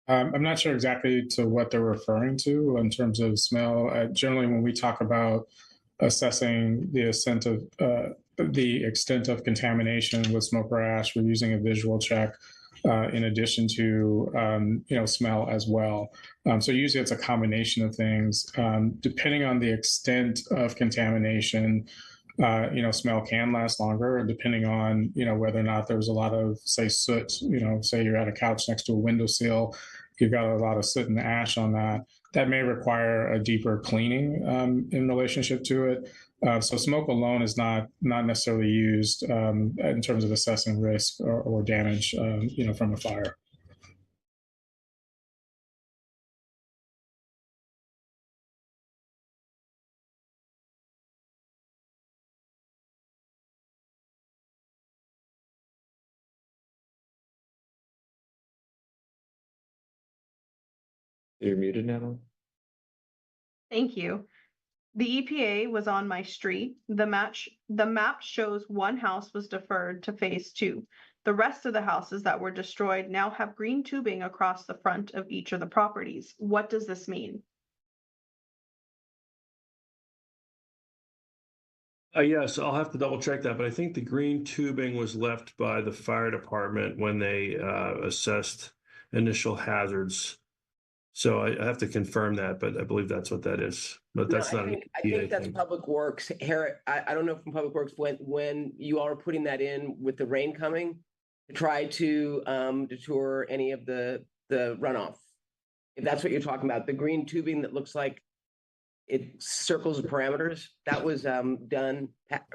I'm not sure exactly to what they're referring to in terms of smell. Generally, when we talk about assessing the the extent of contamination with smoke or ash, we're using a visual check in addition to smell as well. So usually it's a combination of things. Depending on the extent of contamination, smell can last longer, depending on whether or not there's a lot of, say, soot. Say you're at a couch next to a windowsill, you've got a lot of soot and ash on that. That may require a deeper cleaning in relationship to it. So smoke alone is not necessarily used in terms of assessing risk or damage, from a fire. You're muted now. Thank you. The EPA was on my street. The map shows one house was deferred to phase 2. The rest of the houses that were destroyed now have green tubing across the front of each of the properties. What does this mean? Yes, I'll have to double check that, but I think the green tubing was left by the fire department when they assessed initial hazards. So I have to confirm that, but I believe that's what that is. But that's No, not an I EPA think that's thing. Public Works. Harry, I don't know from Public Works when you all are putting that in with the rain coming to try to deter any of the runoff. If that's what you're talking about, the green tubing that looks like it circles the parameters, that was done.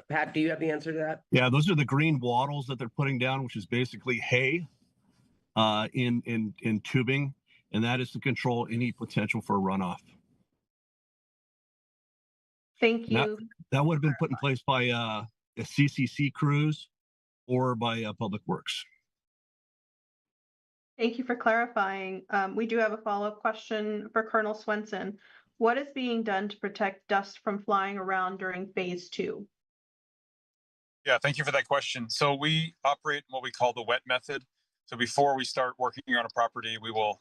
Pat, do you have the answer to that? Yeah, those are the green wattles that they're putting down, which is basically hay in tubing, and that is to control any potential for runoff. Thank you. That would have been put in place by the CCC crews or by Public Works. Thank you for clarifying. We do have a follow-up question for Colonel Swenson. What is being done to protect dust from flying around during phase 2? Yeah, thank you for that question. So we operate what we call the wet method. So before we start working on a property, we will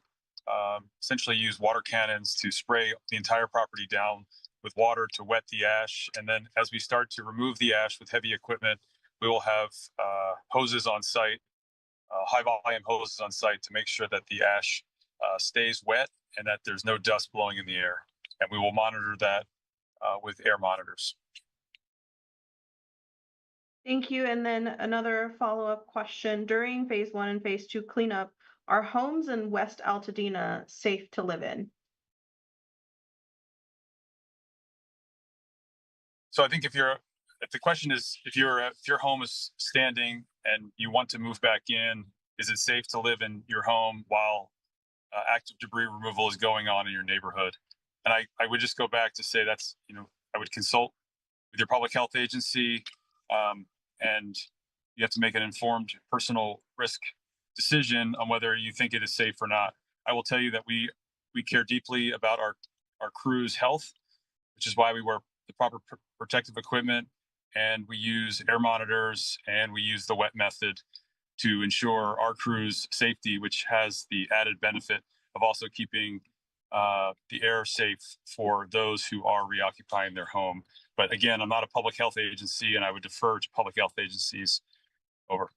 essentially use water cannons to spray the entire property down with water to wet the ash. And then as we start to remove the ash with heavy equipment, we will have hoses on site, high volume hoses on site to make sure that the ash stays wet and that there's no dust blowing in the air. And we will monitor that with air monitors. Thank you. And then another follow-up question. During phase 1 and phase 2 cleanup, are homes in West Altadena safe to live in? So I think if the question is, if your home is standing and you want to move back in, is it safe to live in your home while active debris removal is going on in your neighborhood? And I would just go back to say that's, I would consult with your public health agency, and you have to make an informed personal risk decision on whether you think it is safe or not. I will tell you that we care deeply about our crew's health, which is why we wear the proper protective equipment, and we use air monitors and we use the wet method to ensure our crew's safety, which has the added benefit of also keeping the air safe for those who are reoccupying their home. But again, I'm not a public health agency, and I would defer to public health agencies. Over.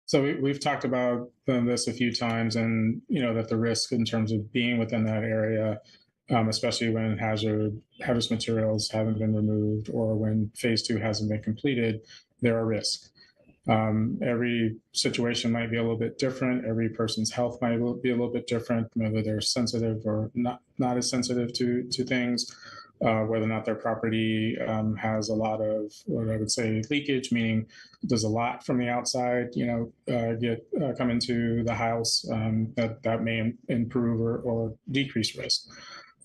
So we've talked about this a few times, and that the risk in terms of being within that area, especially when hazardous materials haven't been removed or when phase 2 hasn't been completed, there are risks. Every situation might be a little bit different. Every person's health might be a little bit different, whether they're sensitive or not as sensitive to things, whether or not their property has a lot of what I would say leakage, meaning does a lot from the outside, come into the house that may improve or decrease risk.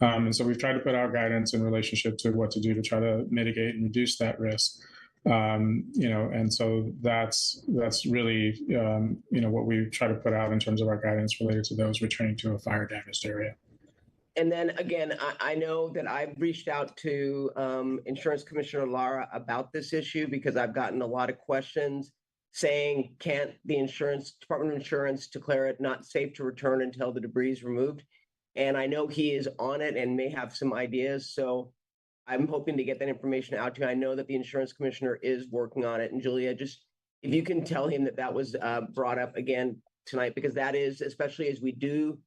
And so we've tried to put our guidance in relationship to what to do to try to mitigate and reduce that risk. And so that's really, what we try to put out in terms of our guidance related to those returning to a fire damaged area. And then again, I know that I've reached out to Insurance Commissioner Lara about this issue because I've gotten a lot of questions saying, can't the Department of Insurance declare it not safe to return until the debris is removed? And I know he is on it and may have some ideas. So I'm hoping to get that information out to you. I know that the insurance commissioner is working on it. And Julia, just if you can tell him that that was brought up again tonight, because that is, especially as we do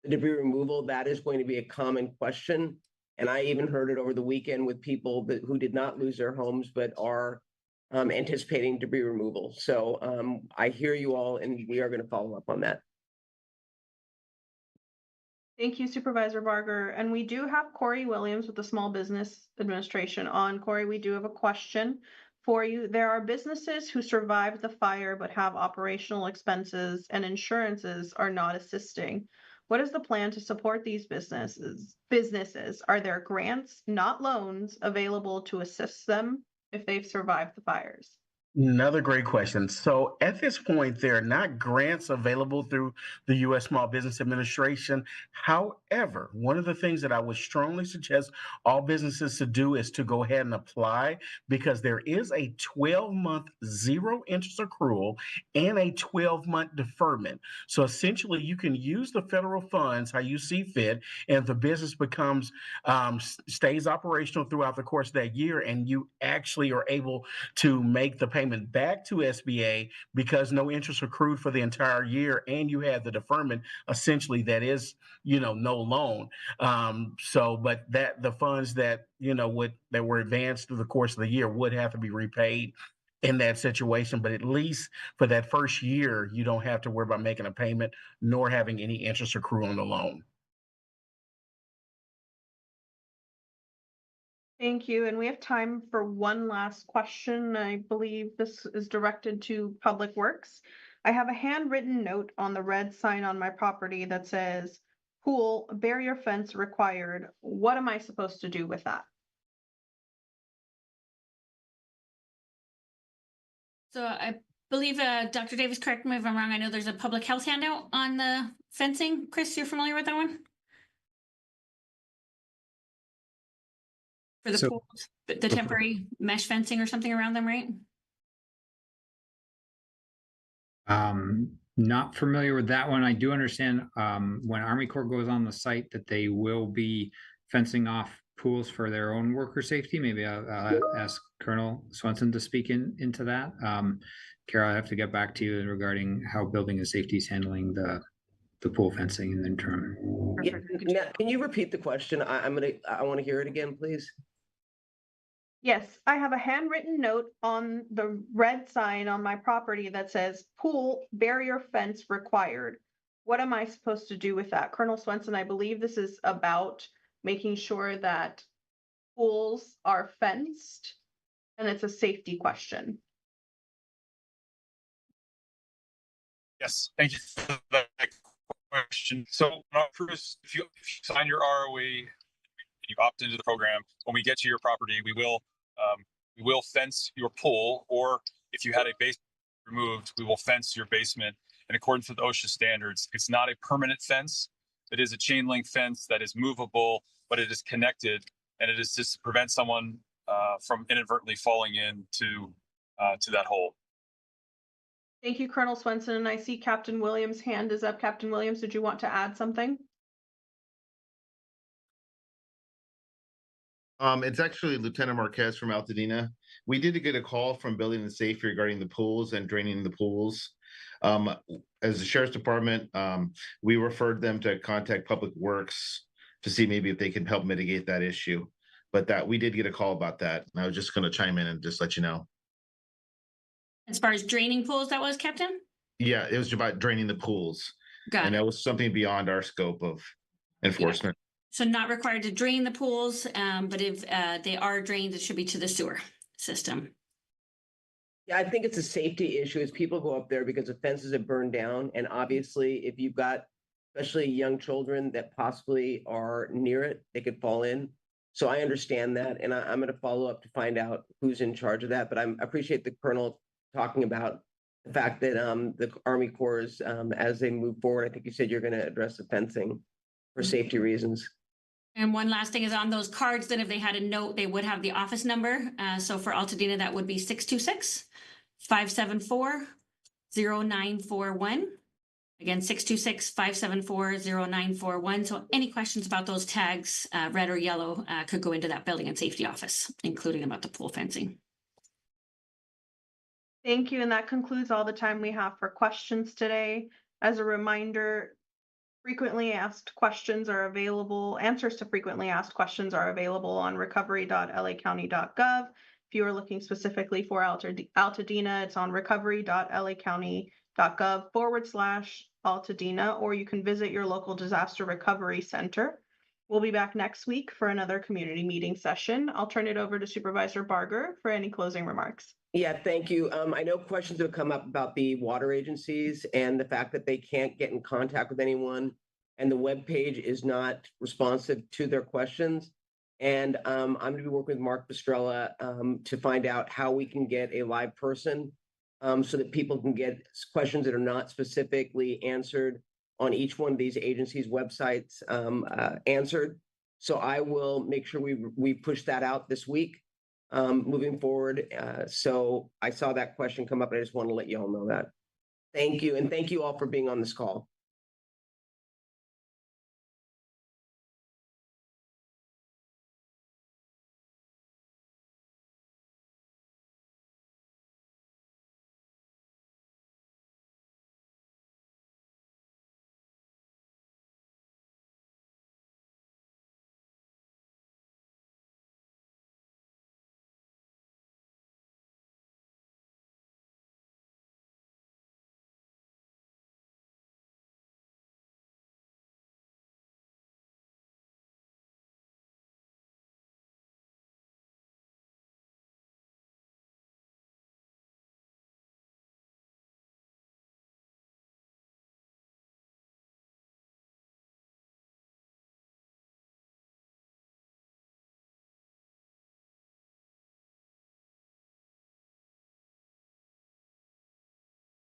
the debris removal, that is going to be a common question. And I even heard it over the weekend with people who did not lose their homes, but are anticipating debris removal. So I hear you all, and we are going to follow up on that. Thank you, Supervisor Barger. And we do have Corey Williams with the Small Business Administration on. Corey, we do have a question for you. There are businesses who survived the fire but have operational expenses and insurances are not assisting. What is the plan to support these businesses? Are there grants, not loans, available to assist them if they've survived the fires? Another great question. So at this point, there are not grants available through the U.S. Small Business Administration. However, one of the things that I would strongly suggest all businesses to do is to go ahead and apply, because there is a 12-month zero interest accrual and a 12-month deferment. So essentially, you can use the federal funds how you see fit, and the business becomes stays operational throughout the course of that year, and you actually are able to make the payment back to SBA because no interest accrued for the entire year, and you had the deferment. Essentially, that is, no loan. But that the funds that that were advanced through the course of the year would have to be repaid in that situation. But at least for that first year, you don't have to worry about making a payment nor having any interest accrue on the loan. Thank you. And we have time for one last question. I believe this is directed to Public Works. I have a handwritten note on the red sign on my property that says, pool, barrier fence required. What am I supposed to do with that? So I believe, Dr. Davis, correct me if I'm wrong, I know there's a public health handout on the fencing. Chris, you're familiar with that one? For the pools, the temporary mesh fencing or something around them, right? Not familiar with that one. I do understand when Army Corps goes on the site that they will be fencing off pools for their own worker safety. Maybe I'll ask Colonel Swenson to speak into that. Carol, I have to get back to you regarding how building and safety is handling the pool fencing in the interim. Yeah, can you repeat the question? I want to hear it again, please. Yes, I have a handwritten note on the red sign on my property that says pool barrier fence required. What am I supposed to do with that? Colonel Swenson, I believe this is about making sure that pools are fenced, and it's a safety question. Yes, thank you for that question. So first, if you sign your ROE, you opt into the program, when we get to your property, we will fence your pool, or if you had a basement removed, we will fence your basement in accordance with OSHA standards. It's not a permanent fence. It is a chain link fence that is movable, but it is connected, and it is just to prevent someone from inadvertently falling into to that hole. Thank you, Colonel Swenson. And I see Captain Williams' hand is up. Captain Williams, did you want to add something? It's actually Lieutenant Marquez from Altadena. We did get a call from Building and Safety regarding the pools and draining the pools. As the Sheriff's Department, we referred them to contact Public Works to see maybe if they could help mitigate that issue. But that we did get a call about that. And I was just going to chime in and just let you know. As far as draining pools, that was, Captain? Yeah, it was about draining the pools. And that was something beyond our scope of enforcement. Yeah. So not required to drain the pools, but if they are drained, it should be to the sewer system. Yeah, I think it's a safety issue as people go up there because the fences have burned down. And obviously, if you've got especially young children that possibly are near it, they could fall in. So I understand that. And I'm going to follow up to find out who's in charge of that. But I appreciate the Colonel talking about the fact that the Army Corps, as they move forward, I think you said you're going to address the fencing for safety reasons. And one last thing is on those cards that if they had a note, they would have the office number. So for Altadena, that would be 626-574-0941. Again, 626-574-0941. So any questions about those tags, red or yellow, could go into that building and safety office, including about the pool fencing. Thank you, and that concludes all the time we have for questions today. As a reminder, answers to frequently asked questions are available on recovery.lacounty.gov. If you are looking specifically for Altadena, it's on recovery.lacounty.gov/Altadena, or you can visit your local disaster recovery center. We'll be back next week for another community meeting session. I'll turn it over to Supervisor Barger for any closing remarks. Yeah, thank you. I know questions have come up about the water agencies and the fact that they can't get in contact with anyone and the webpage is not responsive to their questions. And I'm going to be working with Mark Pastrella to find out how we can get a live person so that people can get questions that are not specifically answered on each one of these agencies' websites answered. So I will make sure we push that out this week. Moving forward. So I saw that question come up and I just want to let you all know that. Thank you. And thank you all for being on this call.